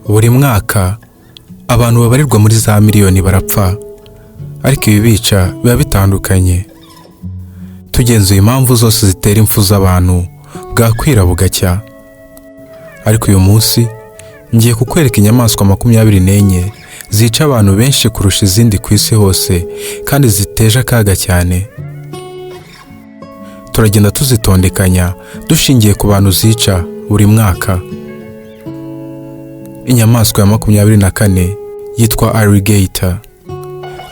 Buri mwaka abantu babarirwa muri za miliyoni barapfa, ariko ibi bica biba bitandukanye. Tugenzuye impamvu zose zitera impfu z'abantu bwakwira bugacya. Ariko uyu munsi ngiye kukwereka inyamaswa 24 zica abantu benshi kurusha izindi ku isi hose kandi ziteje akaga cyane. Turagenda tuzitondekanya dushingiye ku bantu zica buri mwaka. Inyamaswa ya 24 yitwa alligator.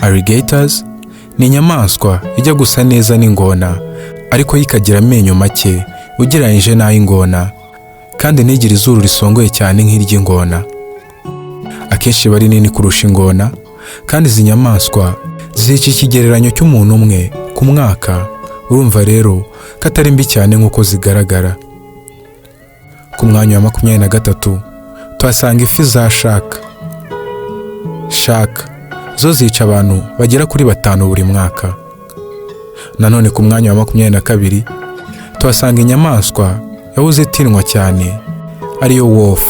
Alligators ni inyamaswa ijya gusa neza n'ingona, ariko yikagira amenyo make ugereranyije n'ay'ingona, kandi ntigira izuru risongoye cyane nk'iry'ingona. Akenshi bari nini kurusha ingona, kandi izi nyamaswa zica ikigereranyo cy'umuntu umwe ku mwaka. Urumva rero katari mbi cyane nk'uko zigaragara. Ku mwanya wa 23 tuhasanga ifi za shark. Shark zo zica abantu bagera kuri 5 buri mwaka. Nanone ku mwanya wa 22 tuhasanga inyamaswa yahoze itinwa cyane, ariyo wolf.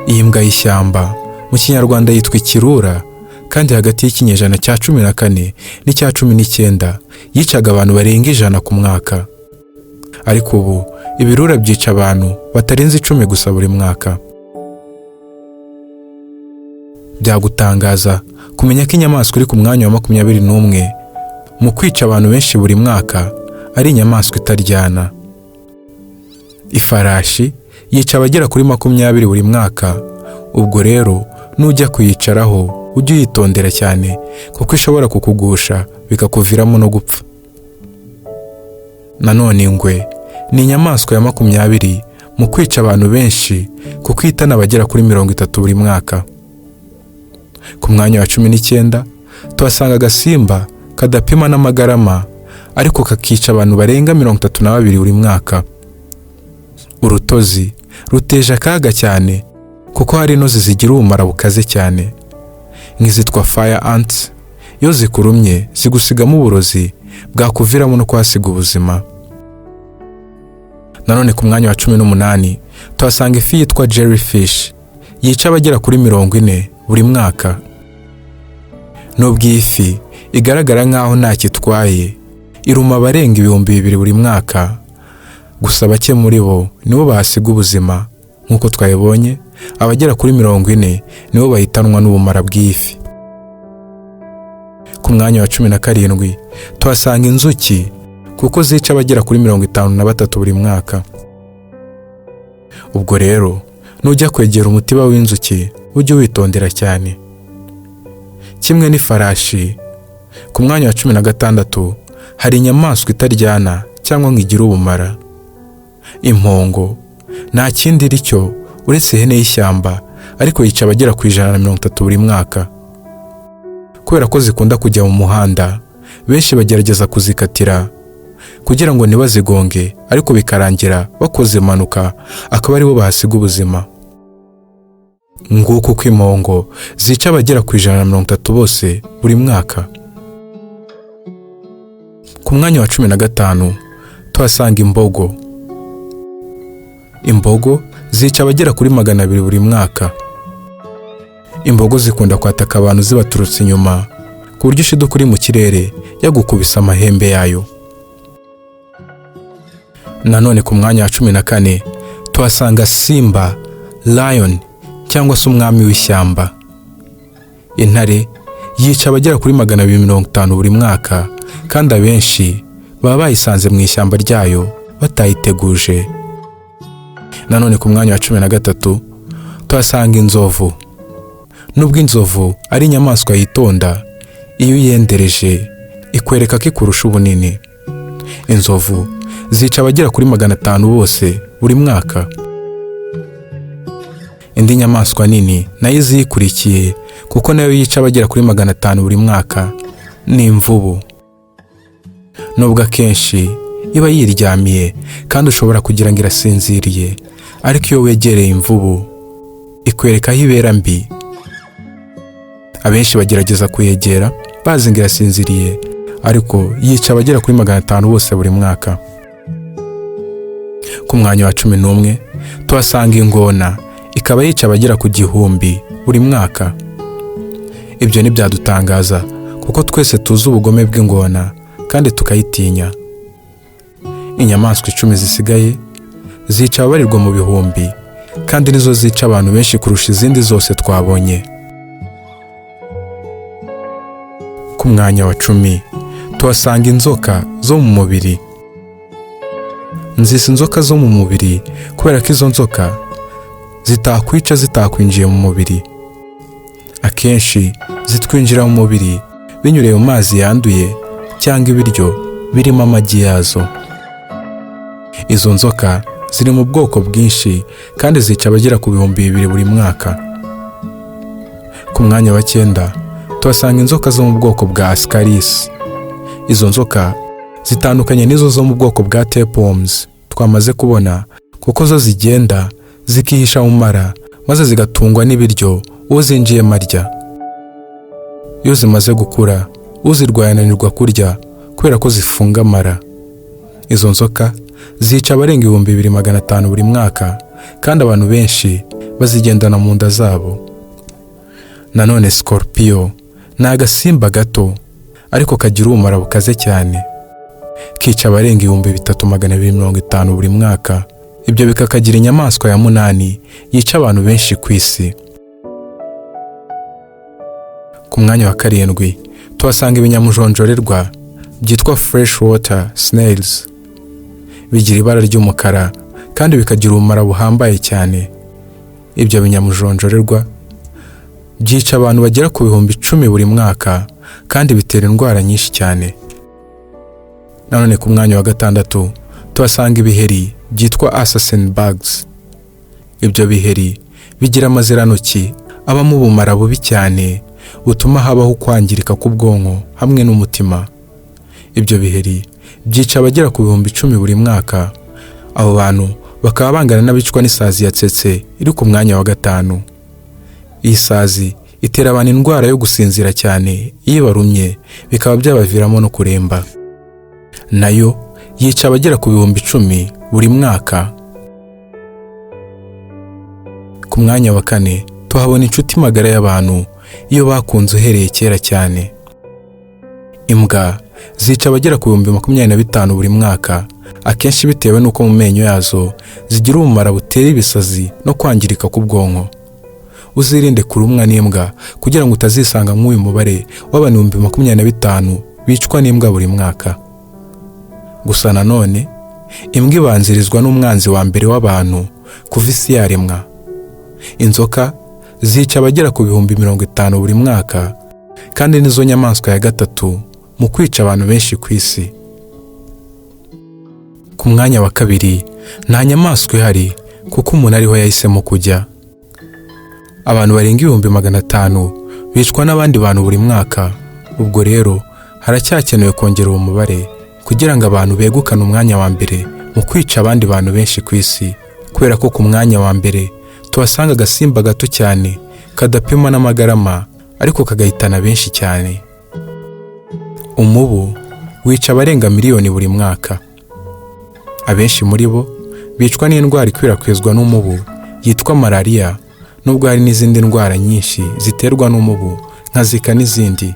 Iyi mbwa y'ishyamba mu Kinyarwanda yitwa ikirura, kandi hagati y'ikinyejana cya 14 n'icya 19 yicaga abantu barenga 100 ku mwaka. Ariko ubu ibirura byica abantu batarenze 10 gusa buri mwaka. Byagutangaza kumenya ko inyamaswa iri ku mwanya wa 21 mu kwica abantu benshi buri mwaka ari inyamaswa itaryana. Ifarashi yica abagera kuri 20 buri mwaka. Ubwo rero nujya kuyicaraho ujye uyitondera cyane, kuko ishobora kukugusha bikakuviramo no gupfa. Nanone ingwe ni inyamaswa ya 20 mu kwica abantu benshi, kuko ihitana abagera kuri 30 buri mwaka. Ku mwanya wa 19 tuhasanga agasimba kadapima n'amagarama, ariko kakica abantu barenga 32 buri mwaka. Urutozi ruteje akaga cyane, kuko hari inozi zigira ubumara bukaze cyane, nk'izitwa fire ants. Iyo zikurumye zigusigamo uburozi bwakuviramo no kwasiga ubuzima. Nanone ku mwanya wa 18 tuhasanga ifi yitwa jellyfish, yica abagera kuri 40 buri mwaka. Nubwo iyi fi igaragara nk'aho nta kitwaye, iruma abarenga 2,000 buri mwaka, gusa bake muri bo nibo bahasiga ubuzima. Nk'uko twayibonye, abagera kuri 40 nibo bahitanwa n'ubumara bw'ifi. Ku mwanya wa 17 tuhasanga inzuki, kuko zica abagera kuri 53 buri mwaka. Ubwo rero nujya kwegera umutiba w'inzuki ujye witondera cyane. Kimwe n'ifarashi, ku mwanya wa 16 hari inyamaswa itaryana cyangwa ngigira ubumara. Impongo nta kindi ricyo uretse ihene y'ishyamba, ariko yica abagera ku 130 buri mwaka. Kubera ko zikunda kujya mu muhanda, benshi bagerageza kuzikatira kugira ngo ntibazigonge, ariko bikarangira bakoze impanuka akaba aribo bahasiga ubuzima. Nguko uko impongo zica abagera ku 130 bose buri mwaka. Ku mwanya wa 15 tuhasanga imbogo. Imbogo zica abagera kuri 200 buri mwaka. Imbogo zikunda kwataka abantu zibaturutse inyuma, ku buryo ishiduka uri mu kirere yagukubisa amahembe yayo. Nanone ku mwanya wa 14 tuhasanga simba, lion cyangwa se umwami w'ishyamba. Intare yica abagera kuri 250 buri mwaka, kandi abenshi baba bayisanze mu ishyamba ryayo batayiteguje. Nanone ku mwanya wa 13 tuhasanga inzovu. Nubwo inzovu ari inyamaswa yitonda, iyo uyendereje ikwereka ko ikurusha ubunini. Inzovu zica abagera kuri 500 bose buri mwaka. Indi nyamaswa nini nayo ziyikurikiye, kuko nayo yica abagera kuri 500 buri mwaka, ni imvubu. Nubwo akenshi iba yiryamiye kandi ushobora kugira ngo irasinziriye, ariko iyo wegereye imvubu ikwereka aho ibera mbi. Abenshi bagerageza kuyegera bazi ngo irasinziriye, ariko yica abagera kuri 500 bose buri mwaka. Ku mwanya wa 11 tuhasanga ingona. ikaba yica abagera ku 1000 buri mwaka. Ibyo ntibyadutangaza kuko twese tuzi ubugome bw'ingona kandi tukayitinya. Inyamaswa 10 zisigaye zica ababarirwa mu bihumbi kandi nizo zica abantu benshi kurusha izindi zose twabonye. Ku mwanya wa 10 tuhasanga inzoka zo mu mubiri. Nzise inzoka zo mu mubiri kubera ko izo nzoka zitakwica zitakwinjiye mu mubiri. Akenshi zitwinjira mu mubiri binyuriye mu mazi yanduye cyangwa ibiryo birimo amagi yazo. Izo nzoka ziri mu bwoko bwinshi kandi zica abagera ku 200,000 buri mwaka. Ku mwanya wa 9 tuhasanga inzoka zo mu bwoko bwa Ascaris. Izo nzoka zitandukanye n'izo zo mu bwoko bwa tapeworms twamaze kubona kuko zo zigenda zikihisha mu mara maze zigatungwa n'ibiryo uzinjiye marya. Iyo zimaze gukura uzirwaye ananirwa kurya kubera ko zifunga amara. Izo nzoka zica abarenga 2500 buri mwaka kandi abantu benshi bazigendana mu nda zabo. Nanone Scorpio ni agasimba gato ariko kagira ubumara bukaze cyane, kica abarenga 3250 buri mwaka. Ibyo bikakagira inyamaswa ya 8 yica abantu benshi ku isi. Ku mwanya wa 7 tuhasanga ibinyamujonjorerwa byitwa freshwater snails. Bigira ibara ry'umukara kandi bikagira ubumara buhambaye cyane. Ibyo binyamujonjorerwa byica abantu bagera ku 10,000 buri mwaka kandi bitera indwara nyinshi cyane. Nanone ku mwanya wa 6 tuhasanga ibiheri byitwa assassin bugs. Ibyo biheri bigira amazirantoki abamo ubumara bubi cyane butuma habaho kwangirika k'ubwonko hamwe n'umutima. Ibyo biheri byica abagera ku 10,000 buri mwaka. Abo bantu bakaba bangana n'abicwa n'isazi yatsetse iri ku mwanya wa 5. Iyi sazi itera abantu indwara yo gusinzira cyane iyo barumye bikaba byabaviramo no kuremba. Nayo yica abagera ku 10,000 buri mwaka. Ku mwanya wa 4 tuhabona inshuti magara y'abantu iyo bakunze uhereye kera cyane. Imbwa zica abagera ku 25,000 buri mwaka, akenshi bitewe n'uko mu menyo yazo zigira ubumara butera ibisazi no kwangirika k'ubwonko. Uzirinde kurumwa n'imbwa kugira ngo utazisanga nk'uyu mubare w'abantu 25,000 bicwa n'imbwa buri mwaka. Gusa nanone imbwa ibanzirizwa n'umwanzi wa mbere w'abantu kuva isi yaremwa. Inzoka zica abagera ku 50,000 buri mwaka kandi nizo nyamaswa ya 3 mu kwica abantu benshi ku isi. Ku mwanya wa 2 nta nyamaswa ihari kuko umuntu ariho yahisemo kujya. Abantu barenga 500,000 bicwa n'abandi bantu buri mwaka. Ubwo rero haracyakenewe kongera uwo mubare kugira ngo abantu begukane umwanya wa mbere mu kwica abandi bantu benshi ku isi, kubera ko ku mwanya wa mbere tuhasanga agasimba gato cyane kadapima n'amagarama ariko kagahitana benshi cyane. Umubu wica abarenga miliyoni buri mwaka. Abenshi muri bo bicwa n'indwara ikwirakwizwa n'umubu yitwa malaria, nubwo hari n'izindi ndwara nyinshi ziterwa n'umubu nka Zica n'izindi.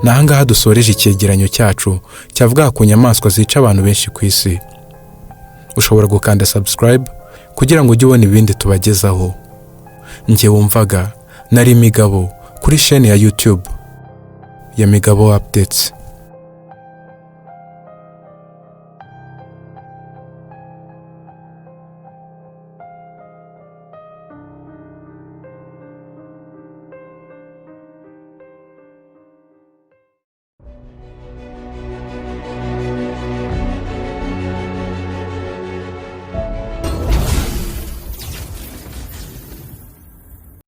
Nahangaha dusoreje icyegeranyo cyacu cyavuga ku nyamaswa zica abantu benshi ku isi. Ushobora gukanda subscribe kugira ngo ujye ubona ibindi tubagezaho. Njye wumvaga nari Migabo kuri chaîne ya YouTube ya Migabo Updates.